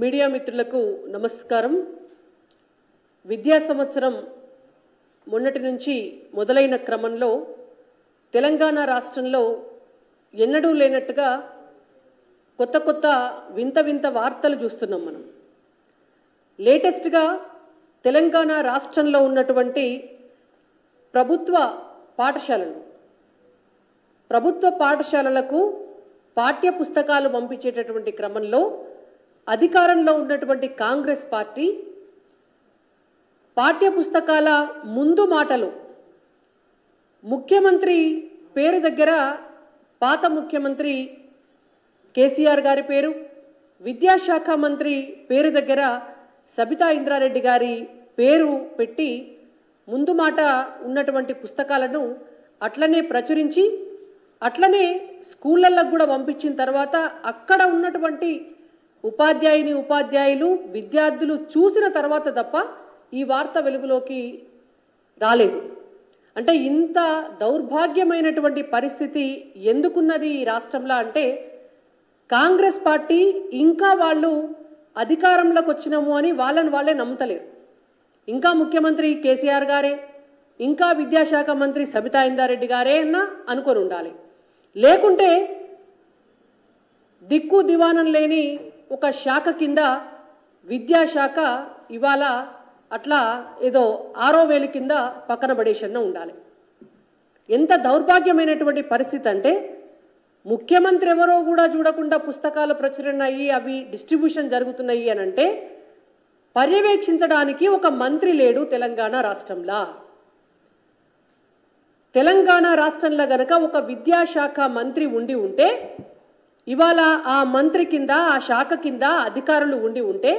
Media మిత్రులకు నమస్కారం. విద్యా సంవత్సరం మొన్నటి నుంచి మొదలైన క్రమంలో తెలంగాణ రాష్ట్రంలో ఎన్నడూ లేనట్టుగా కొత్త వింత వార్తలు చూస్తున్నాం మనం. లేటెస్ట్గా తెలంగాణ రాష్ట్రంలో ఉన్నటువంటి ప్రభుత్వ పాఠశాలలకు పాఠ్య పుస్తకాలు పంపించేటటువంటి క్రమంలో అధికారంలో ఉన్నటువంటి కాంగ్రెస్ పార్టీ పాఠ్య పుస్తకాల ముందు మాటలు ముఖ్యమంత్రి పేరు దగ్గర పాత ముఖ్యమంత్రి కేసీఆర్ గారి పేరు, విద్యాశాఖ మంత్రి పేరు దగ్గర సబితా ఇంద్రారెడ్డి గారి పేరు పెట్టి ముందు మాట ఉన్నటువంటి పుస్తకాలను అట్లనే ప్రచురించి అట్లనే స్కూళ్ళల్లో కూడా పంపించిన తర్వాత అక్కడ ఉన్నటువంటి ఉపాధ్యాయులు విద్యార్థులు చూసిన తర్వాత తప్ప ఈ వార్త వెలుగులోకి రాలేదు. అంటే ఇంత దౌర్భాగ్యమైనటువంటి పరిస్థితి ఎందుకున్నది ఈ రాష్ట్రంలో అంటే కాంగ్రెస్ పార్టీ ఇంకా వాళ్ళు అధికారంలోకి వచ్చినాము అని వాళ్ళే నమ్మతలేరు. ఇంకా ముఖ్యమంత్రి కేసీఆర్ గారే, ఇంకా విద్యాశాఖ మంత్రి సబితా ఇంద్రారెడ్డి గారే అన్న అనుకొని ఉండాలి. లేకుంటే దిక్కు దివానం లేని ఒక శాఖ కింద విద్యాశాఖ ఇవాళ అట్లా ఏదో ఆరో వేలు కింద పక్కన పడేసన్న ఉండాలి. ఎంత దౌర్భాగ్యమైనటువంటి పరిస్థితి అంటే ముఖ్యమంత్రి ఎవరో కూడా చూడకుండా పుస్తకాలు ప్రచురణ అయ్యి అవి డిస్ట్రిబ్యూషన్ జరుగుతున్నాయి అని అంటే పర్యవేక్షించడానికి ఒక మంత్రి లేడు తెలంగాణ రాష్ట్రంలో. తెలంగాణ రాష్ట్రంలో గనక ఒక విద్యాశాఖ మంత్రి ఉండి ఉంటే ఇవాళ ఆ మంత్రి కింద ఆ శాఖ కింద అధికారులు ఉండి ఉంటే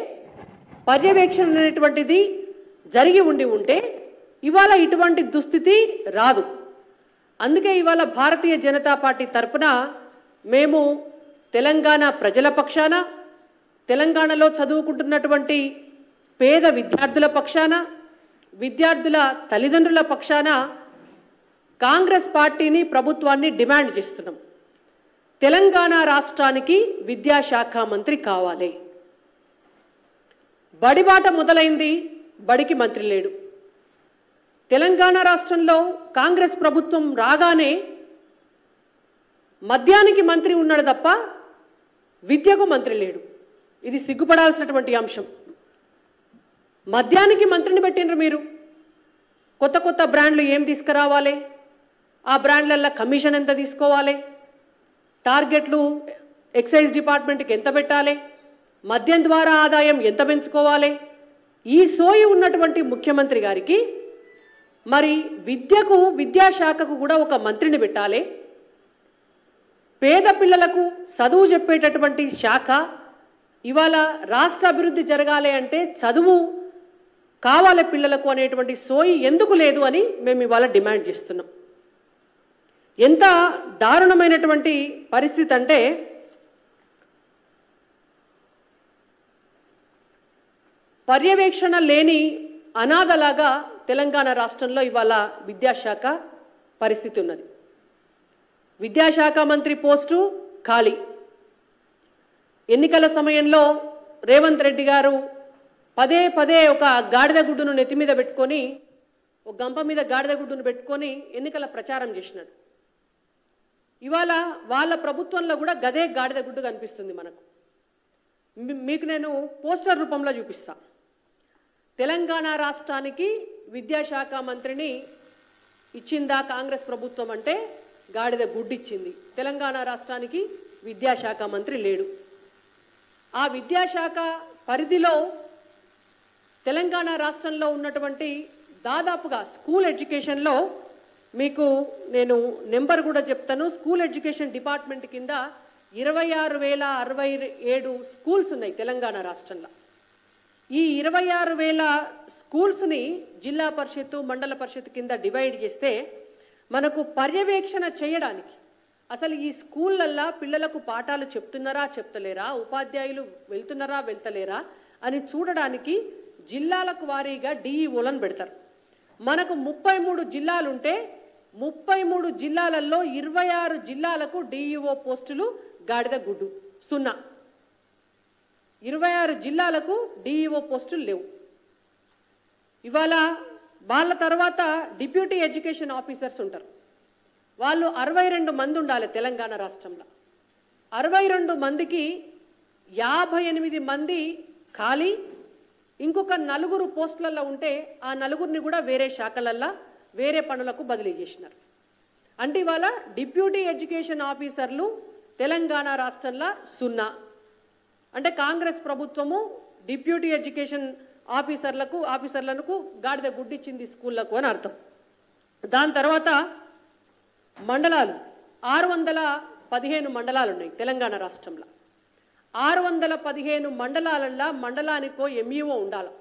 పర్యవేక్షణ అనేటువంటిది జరిగి ఉంటే ఇవాళ ఇటువంటి దుస్థితి రాదు. అందుకే ఇవాళ భారతీయ జనతా పార్టీ తరపున మేము తెలంగాణ ప్రజల పక్షాన, తెలంగాణలో చదువుకుంటున్నటువంటి పేద విద్యార్థుల పక్షాన, విద్యార్థుల తల్లిదండ్రుల పక్షాన కాంగ్రెస్ పార్టీని ప్రభుత్వాన్ని డిమాండ్ చేస్తున్నాం. తెలంగాణ రాష్ట్రానికి విద్యాశాఖ మంత్రి కావాలి. బడిబాట మొదలైంది, బడికి మంత్రి లేడు. తెలంగాణ రాష్ట్రంలో కాంగ్రెస్ ప్రభుత్వం రాగానే మద్యానికి మంత్రి ఉన్నాడు తప్ప విద్యకు మంత్రి లేడు. ఇది సిగ్గుపడాల్సినటువంటి అంశం. మద్యానికి మంత్రిని పెట్టినరు మీరు. కొత్త బ్రాండ్లు ఏం తీసుకురావాలి, ఆ బ్రాండ్లల్లో కమిషన్ ఎంత తీసుకోవాలి, టార్గెట్లు ఎక్సైజ్ డిపార్ట్మెంట్కి ఎంత పెట్టాలి, మద్యం ద్వారా ఆదాయం ఎంత పెంచుకోవాలి, ఈ సోయి ఉన్నటువంటి ముఖ్యమంత్రి గారికి మరి విద్యకు విద్యాశాఖకు కూడా ఒక మంత్రిని పెట్టాలి. పేద పిల్లలకు చదువు చెప్పేటటువంటి శాఖ ఇవాళ రాష్ట్ర అభివృద్ధి జరగాలి అంటే చదువు కావాలి పిల్లలకు అనేటువంటి సోయి ఎందుకు లేదు అని మేము ఇవాళ డిమాండ్ చేస్తున్నాం. ఎంత దారుణమైనటువంటి పరిస్థితి అంటే పర్యవేక్షణ లేని అనాథలాగా తెలంగాణ రాష్ట్రంలో ఇవాళ విద్యాశాఖ పరిస్థితి ఉన్నది. విద్యాశాఖ మంత్రి పోస్టు ఖాళీ. ఎన్నికల సమయంలో రేవంత్ రెడ్డి గారు పదే ఒక గాడిద గుడ్డును నెత్తి మీద పెట్టుకొని, ఒక గంప మీద గాడిద గుడ్డును పెట్టుకొని ఎన్నికల ప్రచారం చేసినాడు. ఇవాళ వాళ్ళ ప్రభుత్వంలో కూడా గదే గాడిద గుడ్డు కనిపిస్తుంది మనకు. మీకు నేను పోస్టర్ రూపంలో చూపిస్తా. తెలంగాణ రాష్ట్రానికి విద్యాశాఖ మంత్రిని ఇచ్చిందా కాంగ్రెస్ ప్రభుత్వం అంటే గాడిద గుడ్డు ఇచ్చింది. తెలంగాణ రాష్ట్రానికి విద్యాశాఖ మంత్రి లేడు. ఆ విద్యాశాఖ పరిధిలో తెలంగాణ రాష్ట్రంలో ఉన్నటువంటి దాదాపుగా స్కూల్ ఎడ్యుకేషన్లో మీకు నేను నెంబర్ కూడా చెప్తాను. స్కూల్ ఎడ్యుకేషన్ డిపార్ట్మెంట్ కింద 26,067 స్కూల్స్ ఉన్నాయి తెలంగాణ రాష్ట్రంలో. ఈ 26,000 స్కూల్స్ని జిల్లా పరిషత్తు మండల పరిషత్ కింద డివైడ్ చేస్తే మనకు పర్యవేక్షణ చేయడానికి అసలు ఈ స్కూళ్ళల్లో పిల్లలకు పాఠాలు చెప్తున్నారా చెప్తలేరా, ఉపాధ్యాయులు వెళ్తలేరా అని చూడడానికి జిల్లాలకు వారీగా డిఈఓలను పెడతారు. మనకు 33 జిల్లాలుంటే 33 జిల్లాలలో 26 జిల్లాలకు డిఈఓ పోస్టులు గాడిద గుడ్డు 0. 26 జిల్లాలకు డిఈఓ పోస్టులు లేవు. ఇవాళ వాళ్ళ తర్వాత డిప్యూటీ ఎడ్యుకేషన్ ఆఫీసర్స్ ఉంటారు. వాళ్ళు 62 మంది ఉండాలి తెలంగాణ రాష్ట్రంలో. 62 మందికి 58 మంది ఖాళీ, ఇంకొక 4 పోస్టులలో ఉంటే ఆ 4ని కూడా వేరే శాఖలల్లో వేరే పనులకు బదిలీ చేసినారు. అంటే ఇవాళ డిప్యూటీ ఎడ్యుకేషన్ ఆఫీసర్లు తెలంగాణ రాష్ట్రంలో 0. అంటే కాంగ్రెస్ ప్రభుత్వము డిప్యూటీ ఎడ్యుకేషన్ ఆఫీసర్లకు గాడిద గుడ్డిచ్చింది స్కూళ్లకు అని అర్థం. దాని తర్వాత మండలాలు 615 మండలాలు ఉన్నాయి తెలంగాణ రాష్ట్రంలో. 615 మండలాలలో మండలానికో ఎంఈఓ ఉండాలి.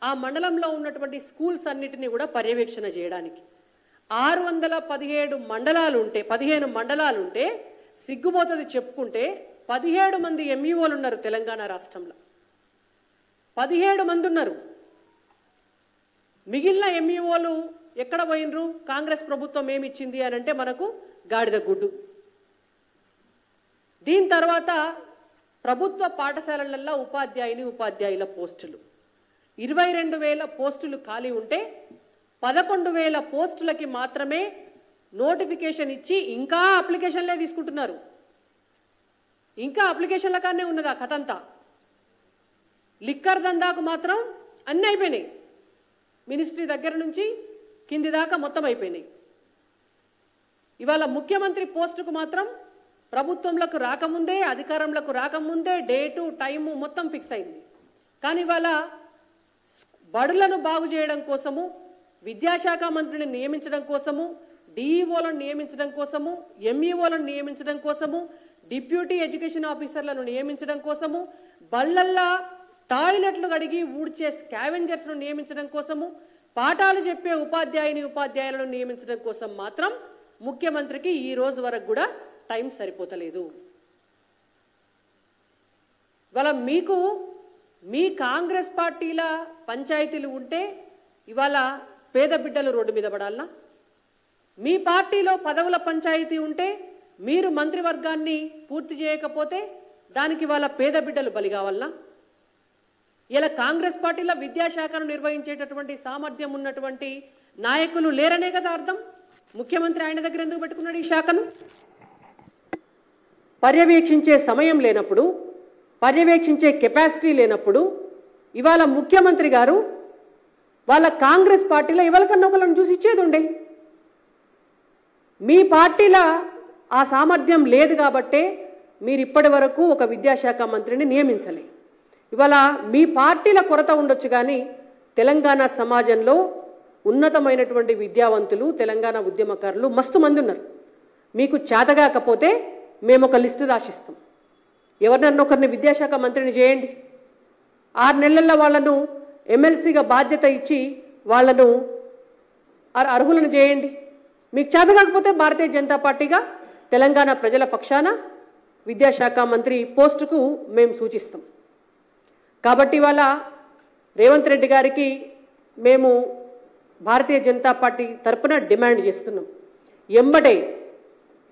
ఆ మండలంలో ఉన్నటువంటి స్కూల్స్ అన్నిటినీ కూడా పర్యవేక్షణ చేయడానికి 617 15 మండలాలు ఉంటే సిగ్గుపోతుంది చెప్పుకుంటే 17 మంది ఎంఈఓలు ఉన్నారు తెలంగాణ రాష్ట్రంలో. 17 మంది ఉన్నారు. మిగిలిన ఎంఈఓలు ఎక్కడ పోయినరు? కాంగ్రెస్ ప్రభుత్వం ఏమిచ్చింది అని అంటే మనకు గాడిద గుడ్డు. దీని తర్వాత ప్రభుత్వ పాఠశాలలలో ఉపాధ్యాయుల పోస్టులు 22,000 పోస్టులు ఖాళీ ఉంటే 11,000 పోస్టులకి మాత్రమే నోటిఫికేషన్ ఇచ్చి ఇంకా అప్లికేషన్లే తీసుకుంటున్నారు. ఇంకా అప్లికేషన్ల కానే ఉన్నది ఆ కథ అంతా. లిక్కర్ దందాకు మాత్రం అన్నీ అయిపోయినాయి. మినిస్ట్రీ దగ్గర నుంచి కింది దాకా మొత్తం అయిపోయినాయి. ఇవాళ ముఖ్యమంత్రి పోస్టుకు మాత్రం ప్రభుత్వంలోకి రాకముందే, అధికారంలోకి రాకముందే డేటు టైము మొత్తం ఫిక్స్ అయింది. కానీ ఇవాళ బడులను బాగు చేయడం కోసము, విద్యాశాఖ మంత్రిని నియమించడం కోసము, డిఈఓలను నియమించడం కోసము, ఎంఈఓలను నియమించడం కోసము, డిప్యూటీ ఎడ్యుకేషన్ ఆఫీసర్లను నియమించడం కోసము, బళ్ళల్లా టాయిలెట్లు కడిగి ఊడ్చే స్కావెంజర్స్ను నియమించడం కోసము, పాఠాలు చెప్పే ఉపాధ్యాయులను నియమించడం కోసం మాత్రం ముఖ్యమంత్రికి ఈ రోజు వరకు కూడా టైం సరిపోతలేదు. ఇవాళ మీకు మీ కాంగ్రెస్ పార్టీల పంచాయతీలు ఉంటే ఇవాళ పేద బిడ్డలు రోడ్డు మీద పడాలనా? మీ పార్టీలో పదవుల పంచాయతీ ఉంటే మీరు మంత్రివర్గాన్ని పూర్తి చేయకపోతే దానికి వాళ్ళ పేద బిడ్డలు బలి కావాలనా? ఇలా కాంగ్రెస్ పార్టీలో విద్యాశాఖను నిర్వహించేటటువంటి సామర్థ్యం ఉన్నటువంటి నాయకులు లేరనే కదా అర్థం. ముఖ్యమంత్రి ఆయన దగ్గర ఎందుకు పెట్టుకున్నాడు ఈ శాఖను? పర్యవేక్షించే సమయం లేనప్పుడు, పర్యవేక్షించే కెపాసిటీ లేనప్పుడు ఇవాళ ముఖ్యమంత్రి గారు వాళ్ళ కాంగ్రెస్ పార్టీలో ఎవరికన్నా ఒకళ్ళని చూసి ఇచ్చేది ఉండే. మీ పార్టీలో ఆ సామర్థ్యం లేదు కాబట్టే మీరు ఇప్పటి వరకు ఒక విద్యాశాఖ మంత్రిని నియమించలే. ఇవాళ మీ పార్టీల కొరత ఉండొచ్చు కానీ తెలంగాణ సమాజంలో ఉన్నతమైనటువంటి విద్యావంతులు, తెలంగాణ ఉద్యమకారులు మస్తు మంది ఉన్నారు. మీకు చేతగాకపోతే మేము ఒక లిస్టు రాసిస్తాం. ఎవరినన్నా ఒకరిని విద్యాశాఖ మంత్రిని చేయండి. 6 నెలల్లో వాళ్ళను ఎమ్మెల్సీగా బాధ్యత ఇచ్చి వాళ్ళను అర్హులను చేయండి. మీకు చేతగాకపోతే భారతీయ జనతా పార్టీగా తెలంగాణ ప్రజల పక్షాన విద్యాశాఖ మంత్రి పోస్టుకు మేము సూచిస్తాం. కాబట్టి ఇవాళ రేవంత్ రెడ్డి గారికి మేము భారతీయ జనతా పార్టీ తరపున డిమాండ్ చేస్తున్నాం. ఎంబడే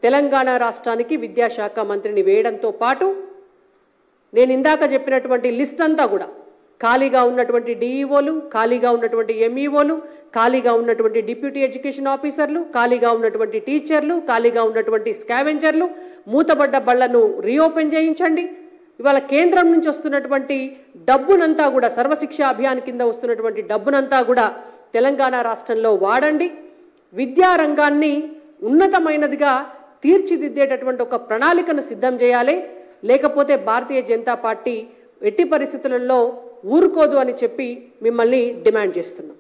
తెలంగాణ రాష్ట్రానికి విద్యాశాఖ మంత్రిని వేయడంతో పాటు నేను ఇందాక చెప్పినటువంటి లిస్ట్ అంతా కూడా ఖాళీగా ఉన్నటువంటి డిఈఓలు, ఖాళీగా ఉన్నటువంటి ఎంఈఓలు, ఖాళీగా ఉన్నటువంటి డిప్యూటీ ఎడ్యుకేషన్ ఆఫీసర్లు, ఖాళీగా ఉన్నటువంటి టీచర్లు, ఖాళీగా ఉన్నటువంటి స్కావెంజర్లు, మూతబడ్డ బళ్లను రీఓపెన్ చేయించండి. ఇవాళ కేంద్రం నుంచి వస్తున్నటువంటి డబ్బునంతా కూడా సర్వశిక్ష అభియాన్ కింద వస్తున్నటువంటి డబ్బునంతా కూడా తెలంగాణ రాష్ట్రంలో వాడండి. విద్యా రంగాన్ని ఉన్నతమైనదిగా తీర్చిదిద్దేటటువంటి ఒక ప్రణాళికను సిద్ధం చేయాలి. లేకపోతే భారతీయ జనతా పార్టీ ఎట్టి పరిస్థితులలో ఊరుకోదు అని చెప్పి మిమ్మల్ని డిమాండ్ చేస్తున్నాం.